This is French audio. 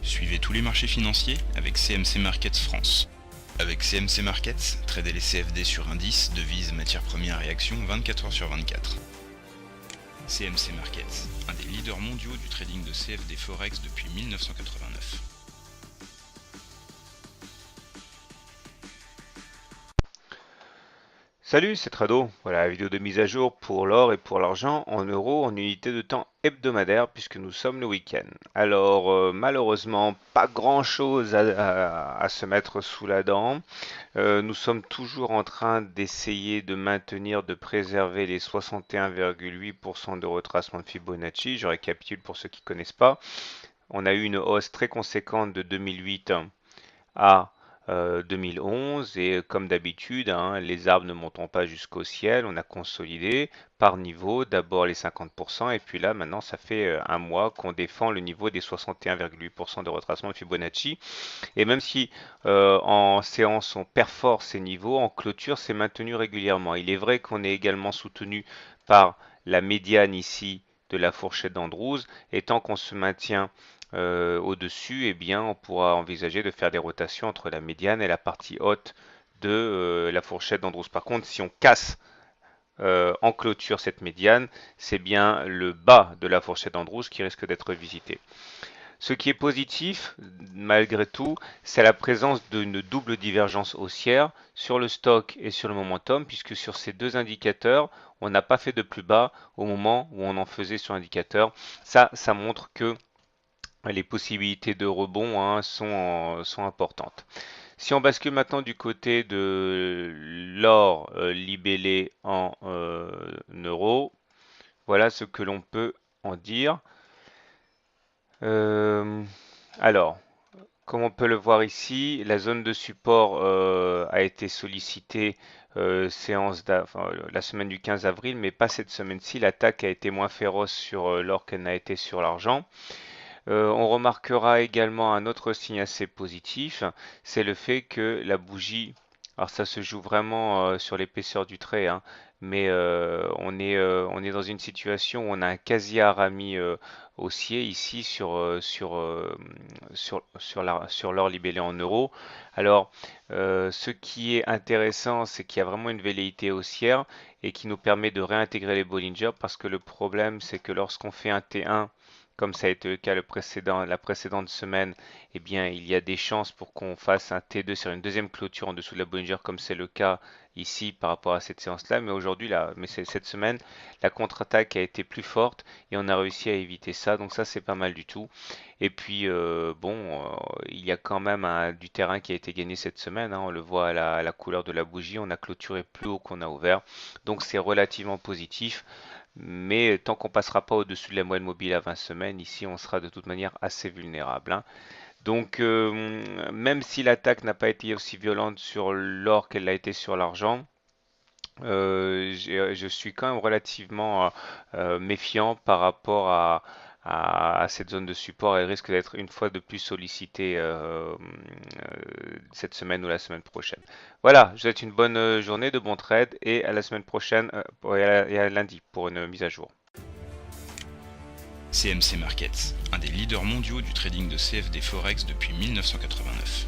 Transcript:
Suivez tous les marchés financiers avec CMC Markets France. Avec CMC Markets, tradez les CFD sur indices, devises, matières premières et actions 24 heures sur 24. CMC Markets, un des leaders mondiaux du trading de CFD Forex depuis 1989. Salut, c'est Trado. Voilà la vidéo de mise à jour pour l'or et pour l'argent en euros en unité de temps hebdomadaire puisque nous sommes le week-end. Alors malheureusement, pas grand-chose à se mettre sous la dent. Nous sommes toujours en train d'essayer de maintenir, de préserver les 61,8% de retracement de Fibonacci. Je récapitule pour ceux qui ne connaissent pas. On a eu une hausse très conséquente de 2008 à 2011 et comme d'habitude, hein, les arbres ne montant pas jusqu'au ciel, on a consolidé par niveau, d'abord les 50% et puis là maintenant ça fait un mois qu'on défend le niveau des 61,8% de retracement de Fibonacci et même si en séance on perfore ces niveaux, en clôture c'est maintenu régulièrement. Il est vrai qu'on est également soutenu par la médiane ici de la fourchette d'Andrews et tant qu'on se maintient au-dessus, eh bien, on pourra envisager de faire des rotations entre la médiane et la partie haute de la fourchette d'Andrews. Par contre, si on casse en clôture cette médiane, c'est bien le bas de la fourchette d'Andrews qui risque d'être visité. Ce qui est positif, malgré tout, c'est la présence d'une double divergence haussière sur le stock et sur le momentum, puisque sur ces deux indicateurs, on n'a pas fait de plus bas au moment où on en faisait sur l'indicateur. Ça montre que les possibilités de rebond sont importantes. Si on bascule maintenant du côté de l'or libellé en euros, voilà ce que l'on peut en dire. Alors, comme on peut le voir ici, la zone de support a été sollicitée la semaine du 15 avril, mais pas cette semaine-ci. L'attaque a été moins féroce sur l'or qu'elle n'a été sur l'argent. On remarquera également un autre signe assez positif, c'est le fait que la bougie, alors ça se joue vraiment sur l'épaisseur du trait, hein, mais on est dans une situation où on a un quasi-harami haussier ici sur l'or libellé en euros. Alors, ce qui est intéressant, c'est qu'il y a vraiment une velléité haussière et qui nous permet de réintégrer les Bollinger parce que le problème, c'est que lorsqu'on fait un T1, comme ça a été le cas la précédente semaine, eh bien, il y a des chances pour qu'on fasse un T2 sur une deuxième clôture en dessous de la Bollinger, comme c'est le cas ici par rapport à cette séance-là. Mais aujourd'hui, cette semaine, la contre-attaque a été plus forte et on a réussi à éviter ça. Donc ça, c'est pas mal du tout. Et puis, il y a quand même du terrain qui a été gagné cette semaine, hein. On le voit à la couleur de la bougie. On a clôturé plus haut qu'on a ouvert. Donc c'est relativement positif. Mais tant qu'on passera pas au-dessus de la moyenne mobile à 20 semaines, ici on sera de toute manière assez vulnérable, hein. Donc même si l'attaque n'a pas été aussi violente sur l'or qu'elle l'a été sur l'argent, je suis quand même relativement méfiant par rapport à cette zone de support. Elle risque d'être une fois de plus sollicitée cette semaine ou la semaine prochaine. Voilà, je vous souhaite une bonne journée, de bons trades et à la semaine prochaine et à lundi pour une mise à jour. CMC Markets, un des leaders mondiaux du trading de CFD Forex depuis 1989.